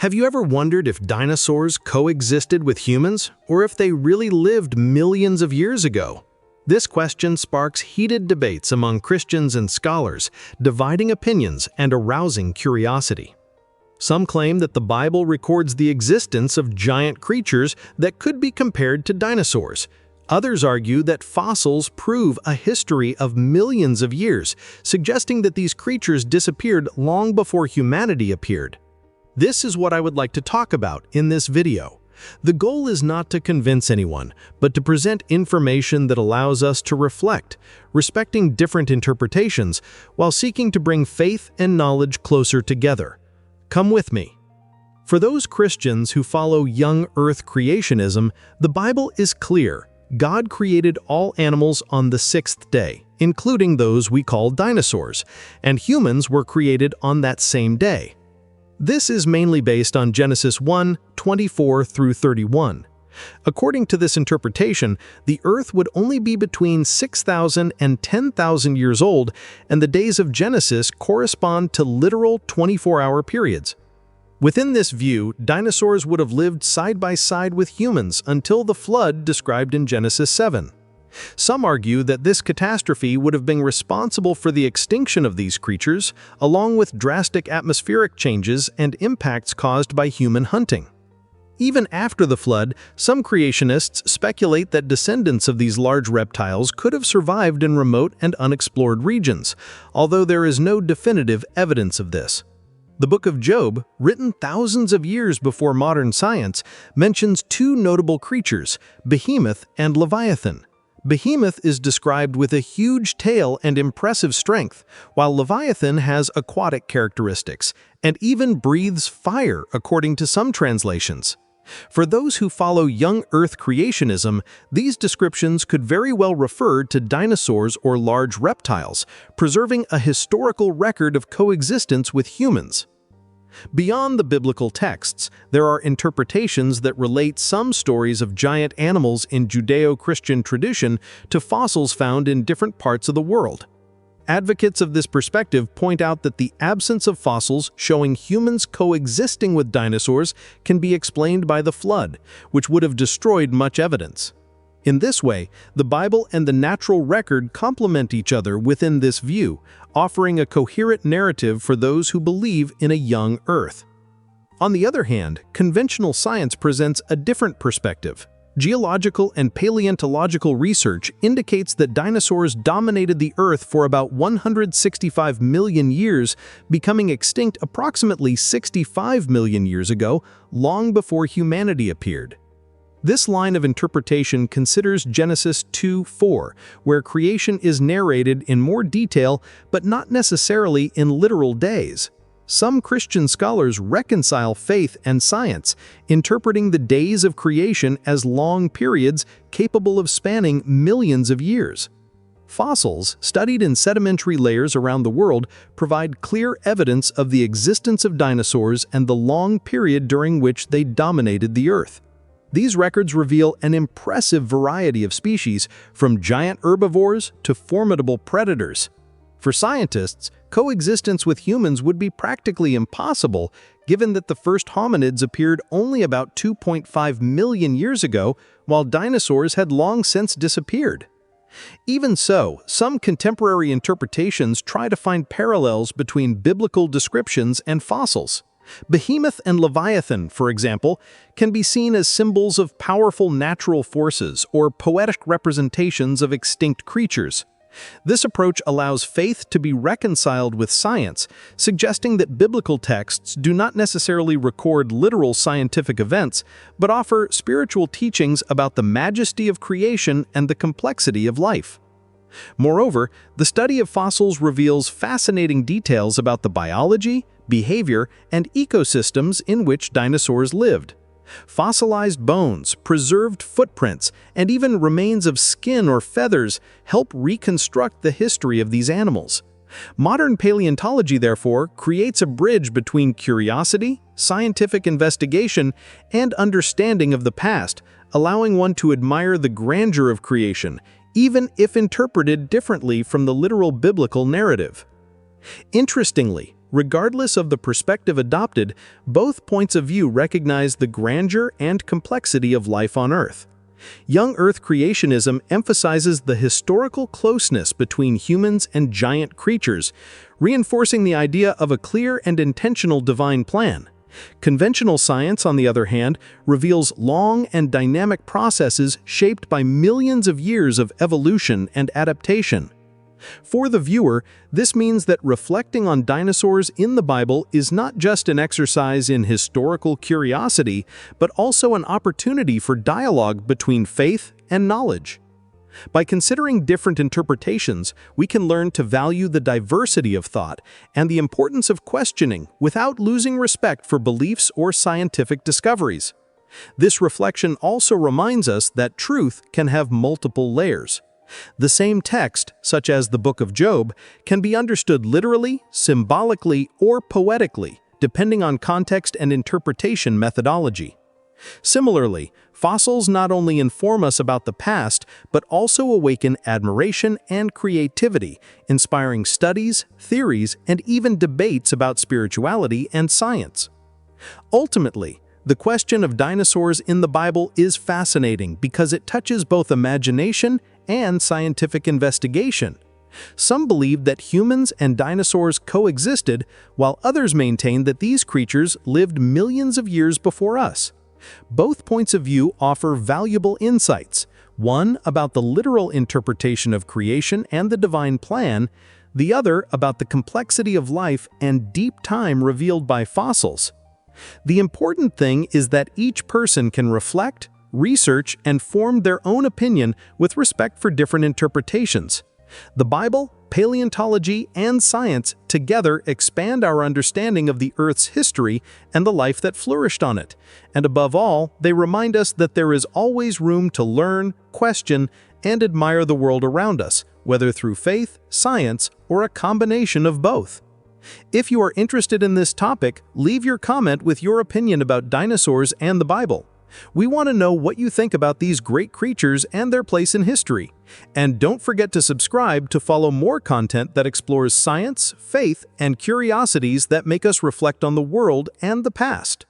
Have you ever wondered if dinosaurs coexisted with humans, or if they really lived millions of years ago? This question sparks heated debates among Christians and scholars, dividing opinions and arousing curiosity. Some claim that the Bible records the existence of giant creatures that could be compared to dinosaurs. Others argue that fossils prove a history of millions of years, suggesting that these creatures disappeared long before humanity appeared. This is what I would like to talk about in this video. The goal is not to convince anyone, but to present information that allows us to reflect, respecting different interpretations, while seeking to bring faith and knowledge closer together. Come with me. For those Christians who follow Young Earth Creationism, the Bible is clear. God created all animals on the sixth day, including those we call dinosaurs, and humans were created on that same day. This is mainly based on Genesis 1:24 through 31. According to this interpretation, the Earth would only be between 6,000 and 10,000 years old, and the days of Genesis correspond to literal 24-hour periods. Within this view, dinosaurs would have lived side by side with humans until the flood described in Genesis 7. Some argue that this catastrophe would have been responsible for the extinction of these creatures, along with drastic atmospheric changes and impacts caused by human hunting. Even after the flood, some creationists speculate that descendants of these large reptiles could have survived in remote and unexplored regions, although there is no definitive evidence of this. The Book of Job, written thousands of years before modern science, mentions two notable creatures, Behemoth and Leviathan. Behemoth is described with a huge tail and impressive strength, while Leviathan has aquatic characteristics and even breathes fire, according to some translations. For those who follow Young Earth Creationism, these descriptions could very well refer to dinosaurs or large reptiles, preserving a historical record of coexistence with humans. Beyond the biblical texts, there are interpretations that relate some stories of giant animals in Judeo-Christian tradition to fossils found in different parts of the world. Advocates of this perspective point out that the absence of fossils showing humans coexisting with dinosaurs can be explained by the flood, which would have destroyed much evidence. In this way, the Bible and the natural record complement each other within this view, offering a coherent narrative for those who believe in a young Earth. On the other hand, conventional science presents a different perspective. Geological and paleontological research indicates that dinosaurs dominated the Earth for about 165 million years, becoming extinct approximately 65 million years ago, long before humanity appeared. This line of interpretation considers Genesis 2:4, where creation is narrated in more detail but not necessarily in literal days. Some Christian scholars reconcile faith and science, interpreting the days of creation as long periods capable of spanning millions of years. Fossils, studied in sedimentary layers around the world, provide clear evidence of the existence of dinosaurs and the long period during which they dominated the Earth. These records reveal an impressive variety of species, from giant herbivores to formidable predators. For scientists, coexistence with humans would be practically impossible, given that the first hominids appeared only about 2.5 million years ago, while dinosaurs had long since disappeared. Even so, some contemporary interpretations try to find parallels between biblical descriptions and fossils. Behemoth and Leviathan, for example, can be seen as symbols of powerful natural forces or poetic representations of extinct creatures. This approach allows faith to be reconciled with science, suggesting that biblical texts do not necessarily record literal scientific events, but offer spiritual teachings about the majesty of creation and the complexity of life. Moreover, the study of fossils reveals fascinating details about the biology, behavior, and ecosystems in which dinosaurs lived. Fossilized bones, preserved footprints, and even remains of skin or feathers help reconstruct the history of these animals. Modern paleontology, therefore, creates a bridge between curiosity, scientific investigation, and understanding of the past, allowing one to admire the grandeur of creation, even if interpreted differently from the literal biblical narrative. Interestingly, Regardless of the perspective adopted, both points of view recognize the grandeur and complexity of life on Earth. Young Earth Creationism emphasizes the historical closeness between humans and giant creatures, reinforcing the idea of a clear and intentional divine plan. Conventional science, on the other hand, reveals long and dynamic processes shaped by millions of years of evolution and adaptation. For the viewer, this means that reflecting on dinosaurs in the Bible is not just an exercise in historical curiosity, but also an opportunity for dialogue between faith and knowledge. By considering different interpretations, we can learn to value the diversity of thought and the importance of questioning without losing respect for beliefs or scientific discoveries. This reflection also reminds us that truth can have multiple layers. The same text, such as the Book of Job, can be understood literally, symbolically, or poetically, depending on context and interpretation methodology. Similarly, fossils not only inform us about the past, but also awaken admiration and creativity, inspiring studies, theories, and even debates about spirituality and science. Ultimately, the question of dinosaurs in the Bible is fascinating because it touches both imagination and scientific investigation. Some believe that humans and dinosaurs coexisted, while others maintain that these creatures lived millions of years before us. Both points of view offer valuable insights, one about the literal interpretation of creation and the divine plan, the other about the complexity of life and deep time revealed by fossils. The important thing is that each person can reflect, research, and form their own opinion with respect for different interpretations. The Bible, paleontology, and science together expand our understanding of the Earth's history and the life that flourished on it. And above all, they remind us that there is always room to learn, question, and admire the world around us, whether through faith, science, or a combination of both. If you are interested in this topic, leave your comment with your opinion about dinosaurs and the Bible. We want to know what you think about these great creatures and their place in history. And don't forget to subscribe to follow more content that explores science, faith, and curiosities that make us reflect on the world and the past.